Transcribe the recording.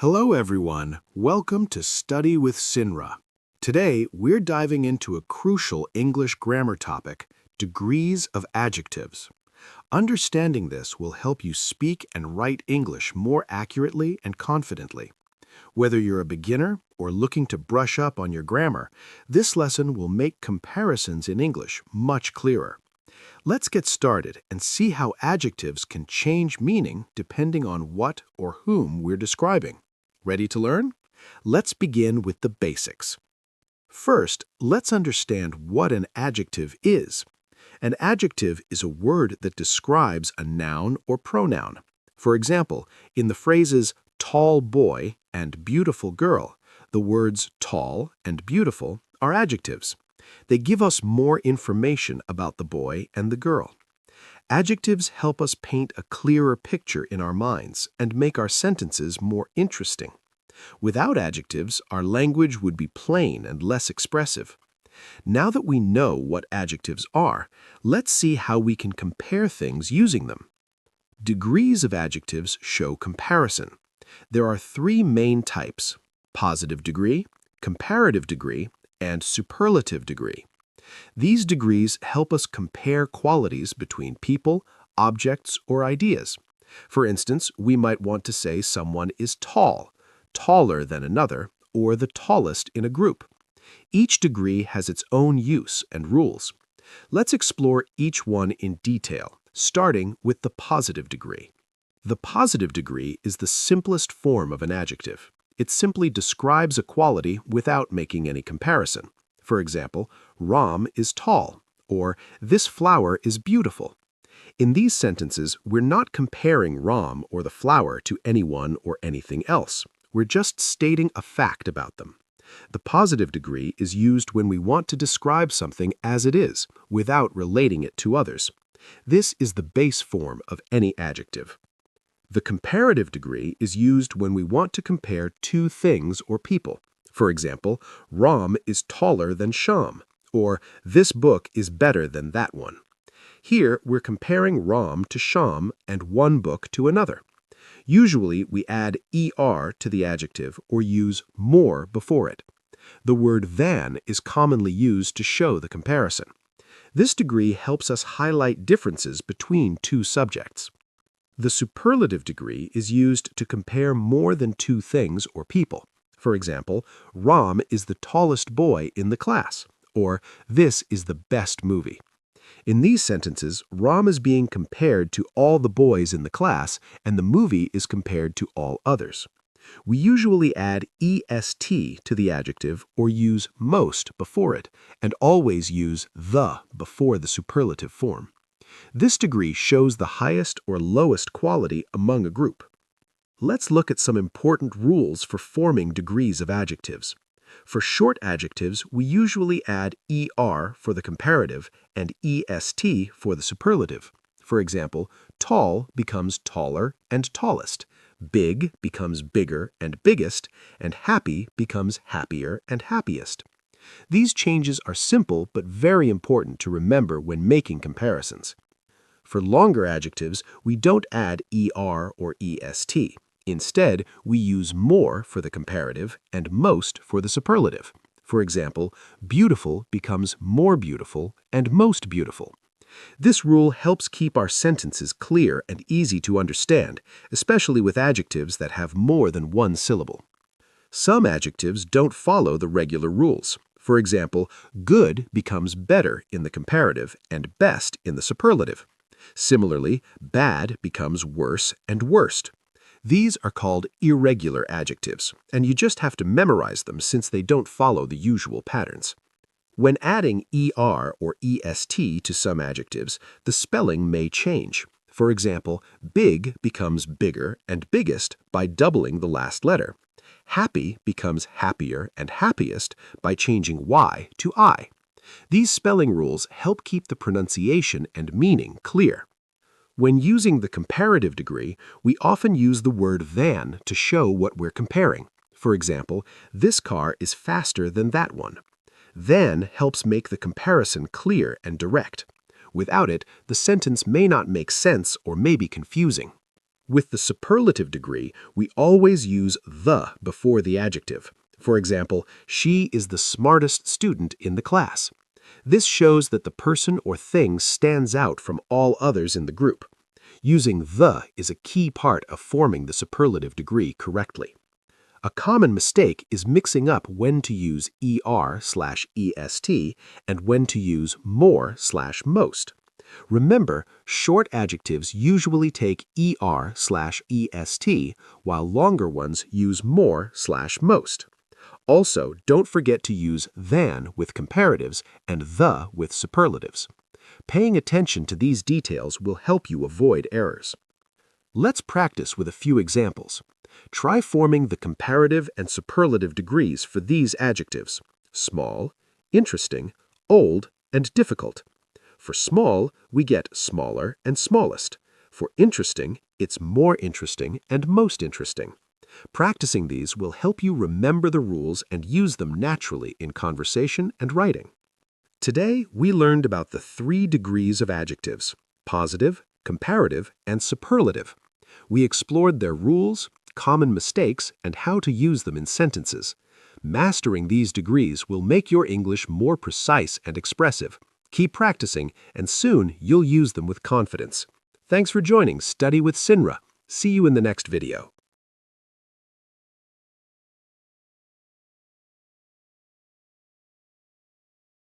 Hello everyone, welcome to Study with Synra. Today, we're diving into a crucial English grammar topic, degrees of adjectives. Understanding this will help you speak and write English more accurately and confidently. Whether you're a beginner or looking to brush up on your grammar, this lesson will make comparisons in English much clearer. Let's get started and see how adjectives can change meaning depending on what or whom we're describing. Ready to learn? Let's begin with the basics. First, let's understand what an adjective is. An adjective is a word that describes a noun or pronoun. For example, in the phrases tall boy and beautiful girl, the words tall and beautiful are adjectives. They give us more information about the boy and the girl. Adjectives help us paint a clearer picture in our minds and make our sentences more interesting. Without adjectives, our language would be plain and less expressive. Now that we know what adjectives are, let's see how we can compare things using them. Degrees of adjectives show comparison. There are three main types: positive degree, comparative degree, and superlative degree. These degrees help us compare qualities between people, objects, or ideas. For instance, we might want to say someone is tall, taller than another, or the tallest in a group. Each degree has its own use and rules. Let's explore each one in detail, starting with the positive degree. The positive degree is the simplest form of an adjective. It simply describes a quality without making any comparison. For example, Ram is tall, or this flower is beautiful. In these sentences, we're not comparing Ram or the flower to anyone or anything else. We're just stating a fact about them. The positive degree is used when we want to describe something as it is, without relating it to others. This is the base form of any adjective. The comparative degree is used when we want to compare two things or people. For example, Ram is taller than Sham, or this book is better than that one. Here, we're comparing Ram to Sham and one book to another. Usually, we add er to the adjective or use more before it. The word than is commonly used to show the comparison. This degree helps us highlight differences between two subjects. The superlative degree is used to compare more than two things or people. For example, Ram is the tallest boy in the class, or this is the best movie. In these sentences, Ram is being compared to all the boys in the class, and the movie is compared to all others. We usually add est to the adjective or use most before it, and always use the before the superlative form. This degree shows the highest or lowest quality among a group. Let's look at some important rules for forming degrees of adjectives. For short adjectives, we usually add er for the comparative and est for the superlative. For example, tall becomes taller and tallest, big becomes bigger and biggest, and happy becomes happier and happiest. These changes are simple but very important to remember when making comparisons. For longer adjectives, we don't add er or est. Instead, we use more for the comparative and most for the superlative. For example, beautiful becomes more beautiful and most beautiful. This rule helps keep our sentences clear and easy to understand, especially with adjectives that have more than one syllable. Some adjectives don't follow the regular rules. For example, good becomes better in the comparative and best in the superlative. Similarly, bad becomes worse and worst. These are called irregular adjectives, and you just have to memorize them since they don't follow the usual patterns. When adding er or est to some adjectives, the spelling may change. For example, big becomes bigger and biggest by doubling the last letter. Happy becomes happier and happiest by changing y to I. These spelling rules help keep the pronunciation and meaning clear. When using the comparative degree, we often use the word than to show what we're comparing. For example, this car is faster than that one. Than helps make the comparison clear and direct. Without it, the sentence may not make sense or may be confusing. With the superlative degree, we always use the before the adjective. For example, she is the smartest student in the class. This shows that the person or thing stands out from all others in the group. Using the is a key part of forming the superlative degree correctly. A common mistake is mixing up when to use er/est and when to use more/most. Remember, short adjectives usually take er/est, while longer ones use more/most. Also, don't forget to use than with comparatives and the with superlatives. Paying attention to these details will help you avoid errors. Let's practice with a few examples. Try forming the comparative and superlative degrees for these adjectives: small, interesting, old, and difficult. For small, we get smaller and smallest. For interesting, it's more interesting and most interesting. Practicing these will help you remember the rules and use them naturally in conversation and writing. Today, we learned about the 3 degrees of adjectives: positive, comparative, and superlative. We explored their rules, common mistakes, and how to use them in sentences. Mastering these degrees will make your English more precise and expressive. Keep practicing, and soon you'll use them with confidence. Thanks for joining Study with Synra. See you in the next video.